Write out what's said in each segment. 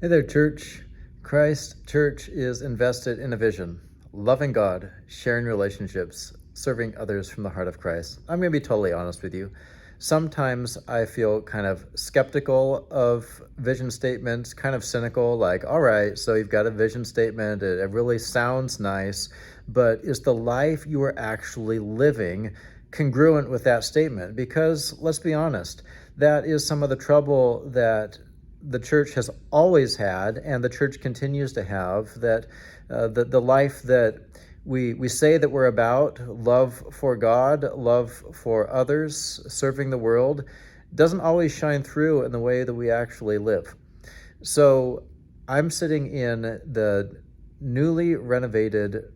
Hey there, church. Christ Church is invested in a vision, loving God, sharing relationships, serving others from the heart of Christ. I'm going to be totally honest with you. Sometimes I feel kind of skeptical of vision statements, kind of cynical, like, all right, so you've got a vision statement, it really sounds nice, but is the life you are actually living congruent with that statement? Because let's be honest, that is some of the trouble that the church has always had and the church continues to have, that the life that we say that we're about, love for God, love for others, serving the world, doesn't always shine through in the way that we actually live. So I'm sitting in the newly renovated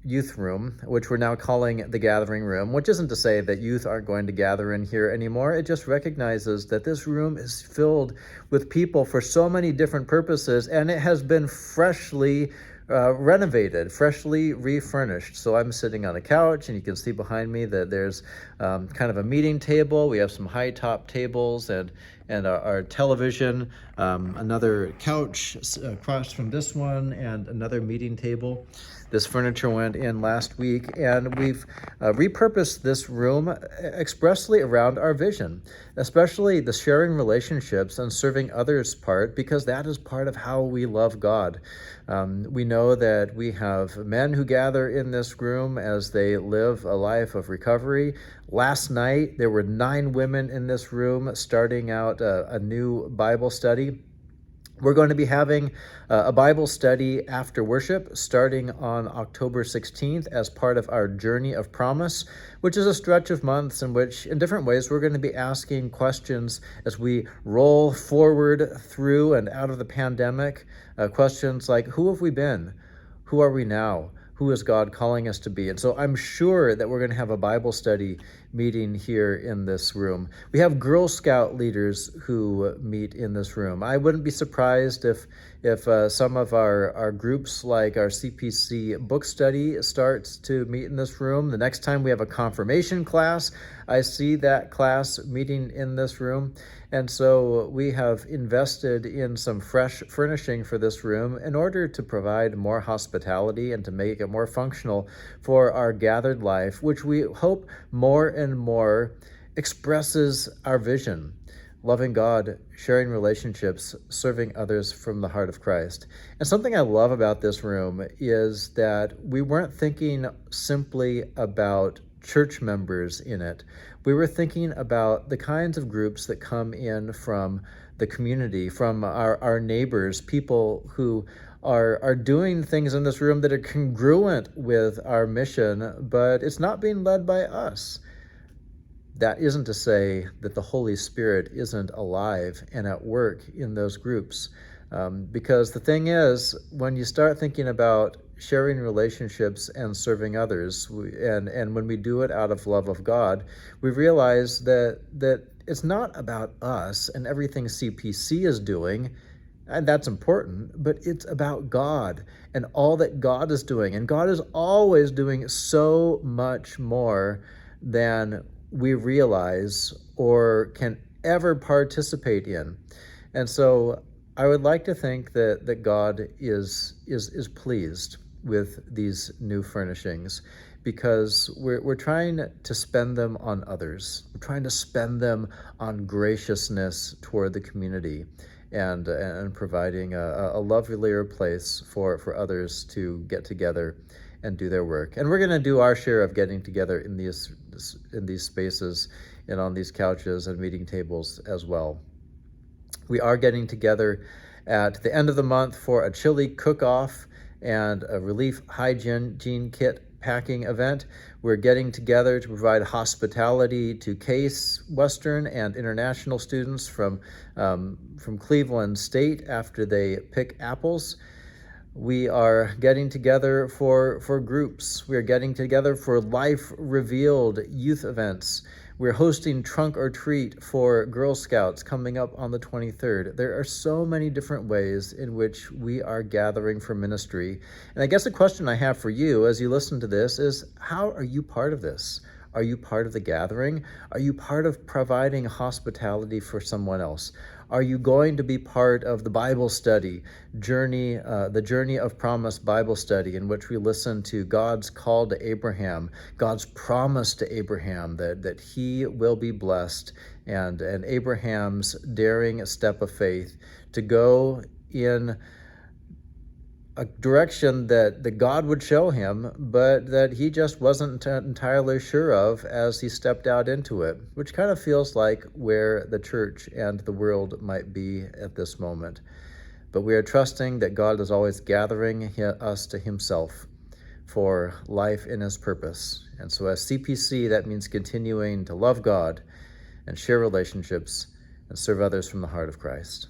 youth room, which we're now calling the gathering room, which isn't to say that youth aren't going to gather in here anymore. It just recognizes that this room is filled with people for so many different purposes, and it has been freshly renovated, freshly refurnished. So I'm sitting on a couch, and you can see behind me that there's kind of a meeting table. We have some high top tables and our television, another couch across from this one, and another meeting table. This furniture went in last week, and we've repurposed this room expressly around our vision, especially the sharing relationships and serving others part, because that is part of how we love God. We know that we have men who gather in this room as they live a life of recovery. Last night, there were 9 women in this room starting out a new Bible study. We're going to be having a Bible study after worship starting on October 16th as part of our Journey of Promise, which is a stretch of months in which, in different ways, we're going to be asking questions as we roll forward through and out of the pandemic. Questions like, who have we been? Who are we now? Who is God calling us to be? And so I'm sure that we're going to have a Bible study meeting here in this room. We have Girl Scout leaders who meet in this room. I wouldn't be surprised if some of our groups, like our CPC book study, starts to meet in this room. The next time we have a confirmation class, I see that class meeting in this room. And so we have invested in some fresh furnishing for this room in order to provide more hospitality and to make it more functional for our gathered life, which we hope more and more expresses our vision: loving God, sharing relationships, serving others from the heart of Christ. And something I love about this room is that we weren't thinking simply about church members in it. We were thinking about the kinds of groups that come in from the community, from our neighbors, people who are doing things in this room that are congruent with our mission, but it's not being led by us. That isn't to say that the Holy Spirit isn't alive and at work in those groups. Because the thing is, when you start thinking about sharing relationships and serving others, and when we do it out of love of God, we realize that it's not about us and everything CPC is doing, and that's important, but it's about God and all that God is doing. And God is always doing so much more than we realize or can ever participate in. And so I would like to think that God is pleased with these new furnishings, because we're trying to spend them on others. We're trying to spend them on graciousness toward the community, and providing a lovelier place for others to get together and do their work. And we're going to do our share of getting together in these spaces and on these couches and meeting tables as well. We are getting together at the end of the month for a chili cook-off and a relief hygiene kit packing event. We're getting together to provide hospitality to Case Western and international students from Cleveland State after they pick apples. We are getting together for groups. We are getting together for Life Revealed youth events. We're hosting Trunk or Treat for Girl Scouts coming up on the 23rd. There are so many different ways in which we are gathering for ministry. And I guess the question I have for you as you listen to this is, how are you part of this? Are you part of the gathering? Are you part of providing hospitality for someone else? Are you going to be part of the Bible study journey, the Journey of Promise Bible study, in which we listen to God's call to Abraham, God's promise to Abraham that he will be blessed, and Abraham's daring step of faith to go in a direction that God would show him, but that he just wasn't entirely sure of as he stepped out into it, which kind of feels like where the church and the world might be at this moment. But we are trusting that God is always gathering us to himself for life in his purpose. And so as CPC, that means continuing to love God and share relationships and serve others from the heart of Christ.